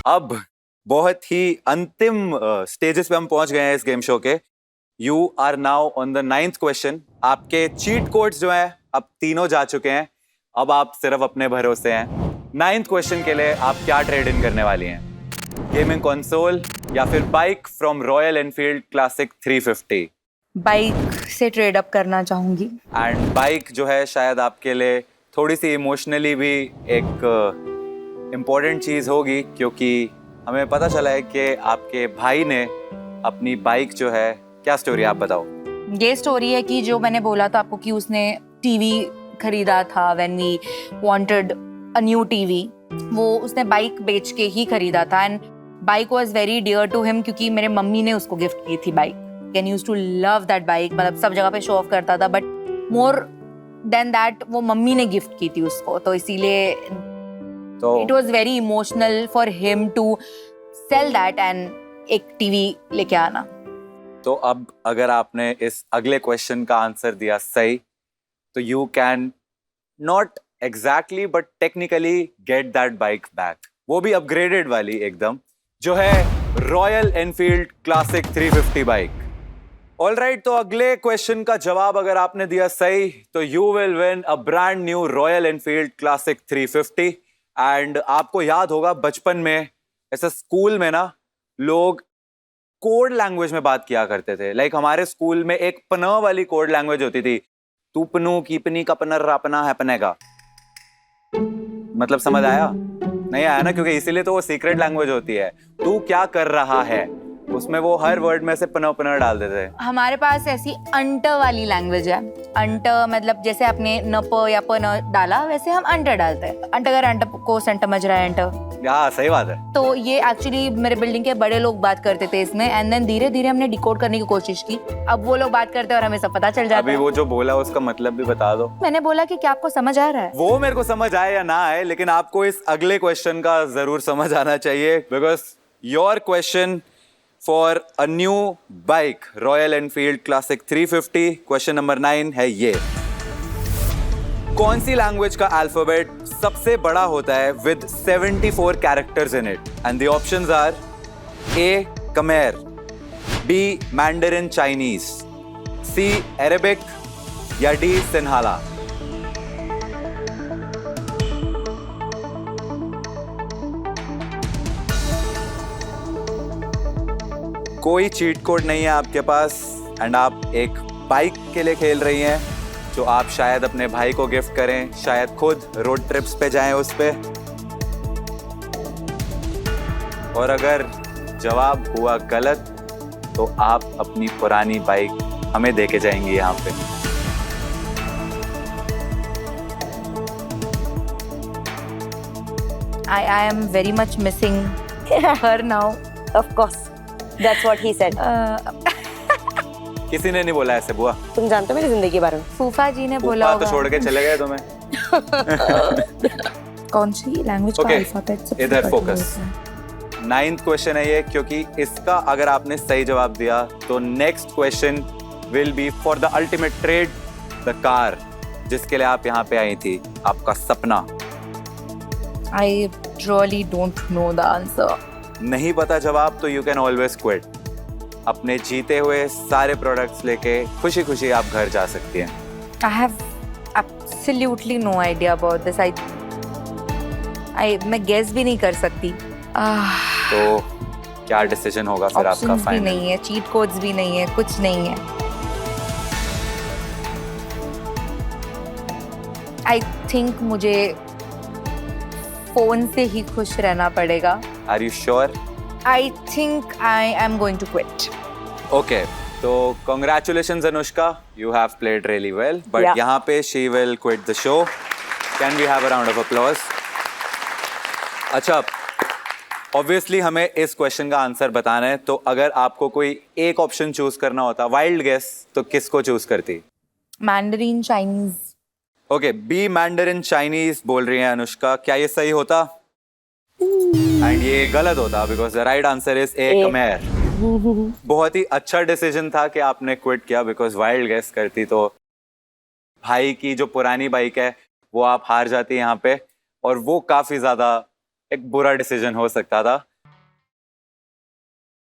अब बहुत ही अंतिम स्टेजेस पे हम पहुंच गए हैं इस गेम शो के। You are now on the 9th question. आपके चीट कोड्स जो हैं अब तीनों जा चुके हैं, अब आप सिर्फ अपने भरोसे हैं। 9th क्वेश्चन के लिए आप क्या ट्रेड इन करने वाली हैं? गेमिंग कंसोल या फिर bike from royal Enfield classic 350? Bike से ट्रेड अप करना चाहूंगी। एंड बाइक जो है शायद आपके लिए थोड़ी सी इमोशनली भी एक इम्पोर्टेंट चीज़ होगी, क्योंकि हमें पता चला है कि आपके भाई ने अपनी बाइक जो है, क्या स्टोरी आप बताओ। ये स्टोरी है कि जो मैंने बोला था आपको कि उसने टीवी खरीदा था when we wanted a new TV, वो उसने बाइक बेच के ही खरीदा था। And bike was very dear to him क्योंकि मेरे मम्मी ने उसको गिफ्ट की थी bike. Can use to love that bike, मतलब सब जगह पे शो ऑफ करता था, बट मोर देन दैट वो मम्मी ने गिफ्ट की थी उसको, तो इसीलिए तो it was very emotional for him to cell that and एक टीवी लेके आना। तो अब अगर आपने इस अगले क्वेश्चन का आंसर दिया सही, तो you can not exactly but technically get that bike back, वो भी अपग्रेडेड वाली एकदम, जो है royal Enfield classic 350 bike. Alright, तो अगले क्वेश्चन का जवाब अगर आपने दिया सही तो you will win a brand new royal Enfield classic 350। And आपको याद होगा बचपन में ऐसा स्कूल में ना लोग कोड लैंग्वेज में बात किया करते थे। लाइक हमारे स्कूल में एक पन वाली कोड लैंग्वेज होती थी, तू पनू कीपनी का पनर रापना है पनेगा। मतलब समझ आया? नहीं आया ना, क्योंकि इसीलिए तो वो सीक्रेट लैंग्वेज होती है। तू क्या कर रहा है, उसमें वो हर वर्ड में से पनर पनर डाल देते हैं। हमारे पास ऐसी अंट वाली लैंग्वेज है। अंट मतलब जैसे आपने न प या प न डाला, वैसे हम अंट डालते हैं। अंट अगर अंट को सेंट समझ रहा है, अंट। हाँ सही बात है। तो ये एक्चुअली मेरे बिल्डिंग के बड़े लोग बात करते थे इसमें, एंड देन धीरे धीरे हमने डिकोड करने की कोशिश की। अब वो लोग बात करते हैं और हमें सब पता चल जाता अभी है। वो जो बोला उसका मतलब भी बता दो। मैंने बोला कि क्या आपको समझ आ रहा है? वो मेरे को समझ आए या ना आए, लेकिन आपको इस अगले क्वेश्चन का जरूर समझ आना चाहिए, because your question for a new bike royal Enfield classic 350, question number 9 है ये। कौन सी लैंग्वेज का अल्फाबेट सबसे बड़ा होता है with 74 characters in it? And the options are a Khmer, B Mandarin Chinese, C Arabic या डी सिन्हाला। कोई चीट कोड नहीं है आपके पास, एंड आप एक बाइक के लिए खेल रही हैं जो आप शायद अपने भाई को गिफ्ट करें, शायद खुद रोड ट्रिप्स पे जाएं उस पे। और अगर जवाब हुआ गलत तो आप अपनी पुरानी बाइक हमें देके जाएंगी यहाँ पे। I am very much missing her now. Of course. That's what he said. किसी ने नहीं बोला ऐसे बुआ। तुम जानते हो मेरी जिंदगी के बारे में? फूफा जी ने बोला तो छोड़ के चले गए तुम्हें। कौन सी लैंग्वेज का अल्फाबेट सबसे इधर बड़ा फोकस। होता है? 9th क्वेश्चन है ये, क्योंकि इसका अगर आपने सही जवाब दिया तो next question will be for the ultimate trade, the car जिसके लिए आप यहाँ पे आई थी, आपका सपना। I really don't know the answer. नहीं पता जवाब तो यू कैन ऑलवेज क्विट। अपने जीते हुए सारे प्रोडक्ट्स लेके खुशी खुशी आप घर जा सकती हैं। I have absolutely no idea about this. मैं गेस भी नहीं कर सकती। तो क्या डिसीजन होगा फिर आपका ऑप्शंस भी फाइनल? नहीं है, चीट कोड्स भी नहीं है, कुछ नहीं है। I think मुझे फोन से ही खुश रहना पड़ेगा। Are you sure? I think I am going to quit. Okay, तो congratulations Anushka, you have played really well, but Yeah. यहाँ पे she will quit the show. Can we have a round of applause? अच्छा, obviously हमें इस question का answer बताना है, तो अगर आपको कोई एक ऑप्शन चूज करना होता, वाइल्ड गेस, तो किसको चूज करती? Mandarin Chinese. ओके, बी मैंडरिन चाइनीज बोल रही है अनुष्का, क्या ये सही होता? एंड ये गलत होता, because the right answer is a कमेर। बहुत ही अच्छा डिसीजन था कि आपने क्विट किया, बिकॉज वाइल्ड गेस करती तो भाई की जो पुरानी बाइक है वो आप हार जाती यहाँ पे, और वो काफी ज्यादा एक बुरा डिसीजन हो सकता था।